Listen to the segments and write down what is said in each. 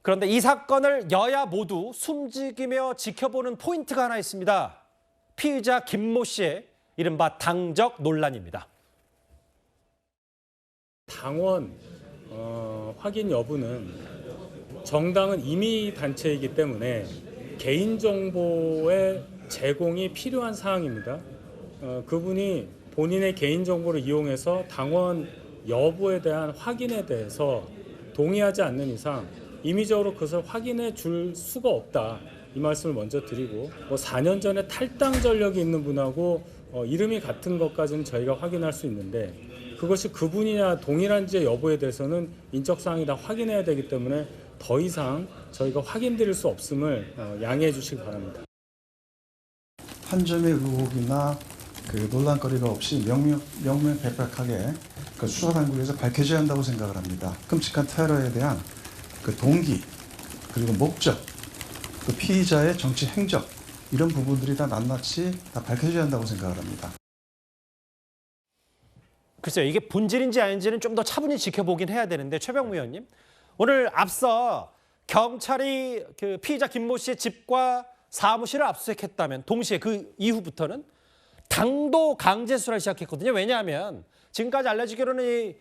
그런데 이 사건을 여야 모두 숨죽이며 지켜보는 포인트가 하나 있습니다. 피의자 김모 씨의 이른바 당적 논란입니다. 당원 확인 여부는 정당은 임의 단체이기 때문에 개인정보의 제공이 필요한 사항입니다. 그분이 본인의 개인정보를 이용해서 당원 여부에 대한 확인에 대해서 동의하지 않는 이상 임의적으로 그것을 확인해 줄 수가 없다. 이 말씀을 먼저 드리고 4년 전에 탈당 전력이 있는 분하고 이름이 같은 것까지는 저희가 확인할 수 있는데 그것이 그분이냐 동일한지 여부에 대해서는 인적사항이 다 확인해야 되기 때문에 더 이상 저희가 확인드릴 수 없음을 양해해 주시기 바랍니다. 한 점의 의혹이나 논란거리가 없이 명명백백하게 수사당국에서 밝혀져야 한다고 생각을 합니다. 끔찍한 테러에 대한 동기, 그리고 목적, 또 피의자의 정치 행적 이런 부분들이 다 낱낱이 다 밝혀져야 한다고 생각을 합니다. 글쎄요, 이게 본질인지 아닌지는 좀 더 차분히 지켜보긴 해야 되는데 최병무 의원님, 오늘 앞서 경찰이 피의자 김모 씨의 집과 사무실을 압수수색했다면 동시에 그 이후부터는 당도 강제 수사를 시작했거든요. 왜냐하면 지금까지 알려지기로는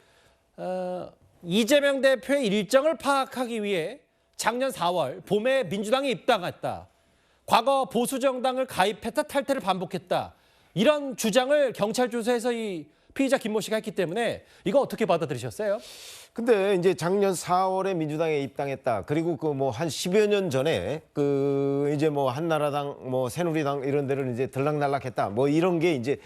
이재명 대표의 일정을 파악하기 위해 작년 4월 봄에 민주당에 입당했다. 과거 보수정당을 가입했다 탈퇴를 반복했다. 이런 주장을 경찰 조사에서 이 피의자 김모 씨가 했기 때문에 이거 어떻게 받아들이셨어요? 근데 이제 작년 4월에 민주당에 입당했다. 그리고 한 10여 년 전에 이제 한나라당, 새누리당 이런 데를 이제 들락날락했다. 이런 게 이제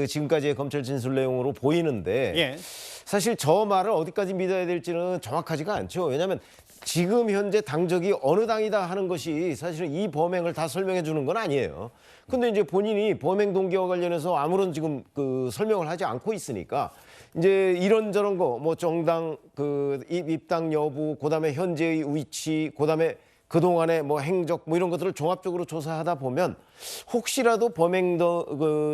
지금까지의 검찰 진술 내용으로 보이는데 예. 사실 저 말을 어디까지 믿어야 될지는 정확하지가 않죠. 왜냐하면 지금 현재 당적이 어느 당이다 하는 것이 사실은 이 범행을 다 설명해 주는 건 아니에요. 근데 이제 본인이 범행 동기와 관련해서 아무런 지금 설명을 하지 않고 있으니까 이제 이런저런 정당 입당 여부, 그다음에 현재의 위치, 그다음에 그동안의 행적 이런 것들을 종합적으로 조사하다 보면 혹시라도 범행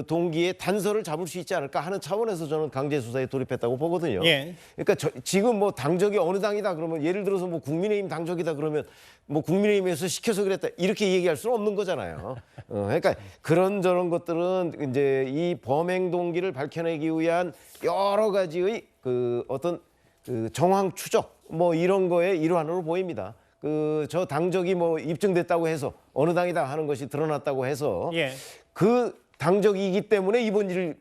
동기의 단서를 잡을 수 있지 않을까 하는 차원에서 저는 강제 수사에 돌입했다고 보거든요. 예. 그러니까 지금 당적이 어느 당이다 그러면 예를 들어서 국민의힘 당적이다 그러면 국민의힘에서 시켜서 그랬다 이렇게 얘기할 수는 없는 거잖아요. 그러니까 그런저런 것들은 이제 이 범행 동기를 밝혀내기 위한 여러 가지의 어떤 정황 추적 이런 거의 일환으로 보입니다. 저 당적이 입증됐다고 해서 어느 당이다 하는 것이 드러났다고 해서 예. 그 당적이기 때문에 이번 일을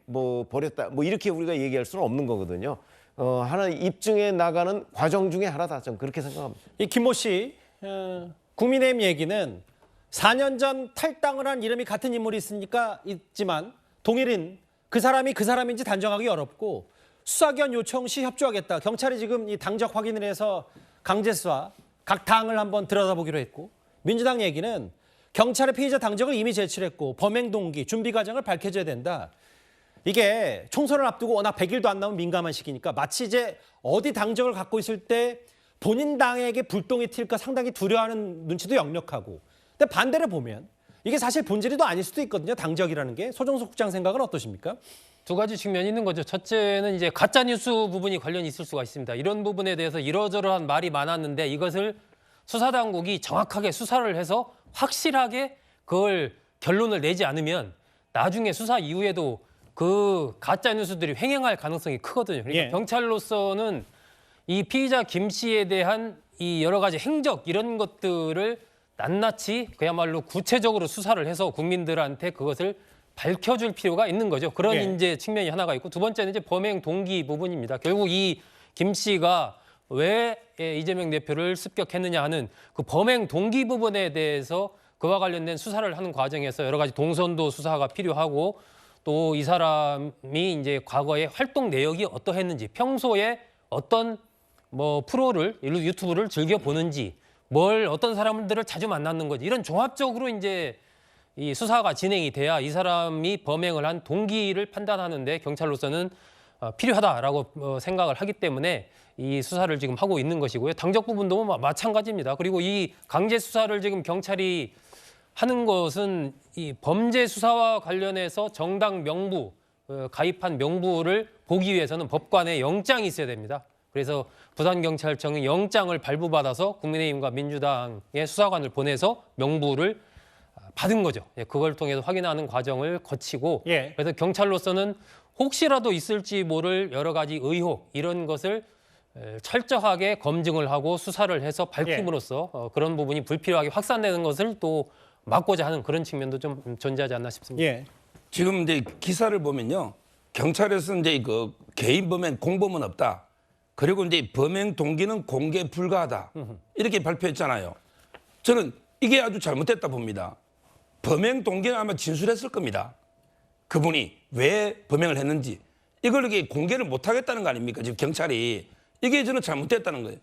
벌였다 이렇게 우리가 얘기할 수는 없는 거거든요. 하나 입증해 나가는 과정 중에 하나다. 저는 그렇게 생각합니다. 이 김모 씨 국민의힘 얘기는 4년 전 탈당을 한 이름이 같은 인물이 있지만 동일인 그 사람이 그 사람인지 단정하기 어렵고 수사기관 요청 시 협조하겠다. 경찰이 지금 이 당적 확인을 해서 강제 수사 각 당을 한번 들여다보기로 했고 민주당 얘기는 경찰의 피의자 당적을 이미 제출했고 범행 동기, 준비 과정을 밝혀줘야 된다. 이게 총선을 앞두고 워낙 100일도 안 남은 민감한 시기니까 마치 이제 어디 당적을 갖고 있을 때 본인 당에게 불똥이 튈까 상당히 두려워하는 눈치도 역력하고 근데 반대로 보면 이게 사실 본질이도 아닐 수도 있거든요. 당적이라는 게. 소정석 국장 생각은 어떠십니까? 두 가지 측면이 있는 거죠. 첫째는 이제 가짜뉴스 부분이 관련이 있을 수가 있습니다. 이런 부분에 대해서 이러저러한 말이 많았는데 이것을 수사당국이 정확하게 수사를 해서 확실하게 그걸 결론을 내지 않으면 나중에 수사 이후에도 그 가짜뉴스들이 횡행할 가능성이 크거든요. 그러니까 예. 경찰로서는 이 피의자 김 씨에 대한 이 여러 가지 행적 이런 것들을 낱낱이 그야말로 구체적으로 수사를 해서 국민들한테 그것을 밝혀줄 필요가 있는 거죠. 그런 예. 이제 측면이 하나가 있고 두 번째는 이제 범행 동기 부분입니다. 결국 이 김 씨가 왜 이재명 대표를 습격했느냐 하는 그 범행 동기 부분에 대해서 그와 관련된 수사를 하는 과정에서 여러 가지 동선도 수사가 필요하고 또 이 사람이 이제 과거의 활동 내역이 어떠했는지 평소에 어떤 프로를 유튜브를 즐겨 보는지 어떤 사람들을 자주 만났는 거지 이런 종합적으로 이제 이 수사가 진행이 돼야 이 사람이 범행을 한 동기를 판단하는데 경찰로서는 필요하다라고 생각을 하기 때문에 이 수사를 지금 하고 있는 것이고요. 당적 부분도 마찬가지입니다. 그리고 이 강제 수사를 지금 경찰이 하는 것은 이 범죄 수사와 관련해서 정당 명부, 가입한 명부를 보기 위해서는 법관에 영장이 있어야 됩니다. 그래서 부산경찰청이 영장을 발부받아서 국민의힘과 민주당의 수사관을 보내서 명부를 받은 거죠. 예, 그걸 통해서 확인하는 과정을 거치고 예. 그래서 경찰로서는 혹시라도 있을지 모를 여러 가지 의혹 이런 것을 철저하게 검증을 하고 수사를 해서 밝힘으로써 그런 부분이 불필요하게 확산되는 것을 또 막고자 하는 그런 측면도 좀 존재하지 않나 싶습니다. 예. 지금 이제 기사를 보면요. 경찰에서 이제 그 개인 범행 공범은 없다. 그리고 이제 범행 동기는 공개 불가하다. 이렇게 발표했잖아요. 저는 이게 아주 잘못됐다 봅니다. 범행 동기는 아마 진술했을 겁니다. 그분이 왜 범행을 했는지. 이걸 이렇게 공개를 못 하겠다는 거 아닙니까? 지금 경찰이. 이게 저는 잘못됐다는 거예요.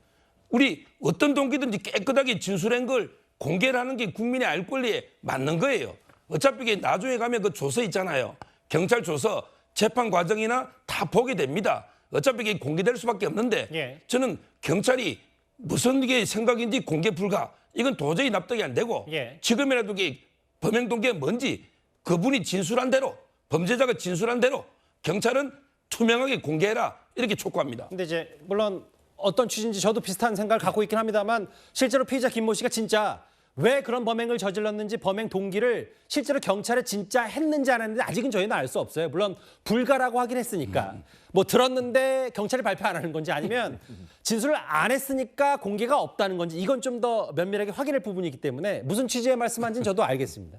우리 어떤 동기든지 깨끗하게 진술한 걸 공개를 하는 게 국민의 알 권리에 맞는 거예요. 어차피 이게 나중에 가면 그 조서 있잖아요. 경찰 조서, 재판 과정이나 다 보게 됩니다. 어차피 이게 공개될 수밖에 없는데 예. 저는 경찰이 무슨 이게 생각인지 공개 불가. 이건 도저히 납득이 안 되고 예. 지금이라도 이게 범행 동기가 뭔지 그분이 진술한 대로 범죄자가 진술한 대로 경찰은 투명하게 공개해라 이렇게 촉구합니다. 근데 이제 물론 어떤 취지인지 저도 비슷한 생각을 갖고 있긴 합니다만 실제로 피의자 김모 씨가 진짜 왜 그런 범행을 저질렀는지 범행 동기를 실제로 경찰에 진짜 했는지 안 했는지 아직은 저희는 알 수 없어요. 물론 불가라고 하긴 했으니까. 뭐 들었는데 경찰이 발표 안 하는 건지 아니면 진술을 안 했으니까 공개가 없다는 건지 이건 좀 더 면밀하게 확인할 부분이기 때문에 무슨 취지의 말씀한지는 저도 알겠습니다.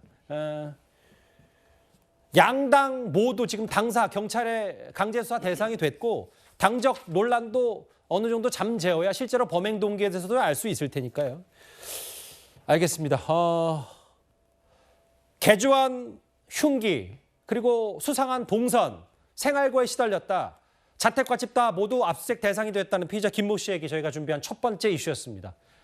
양당 모두 지금 당사 경찰의 강제 수사 대상이 됐고 당적 논란도 어느 정도 잠재워야 실제로 범행 동기에 대해서도 알 수 있을 테니까요. 알겠습니다. 개주한 흉기 그리고 수상한 동선 생활고에 시달렸다. 자택과 집 다 모두 압수수색 대상이 됐다는 피의자 김모 씨에게 저희가 준비한 첫 번째 이슈였습니다.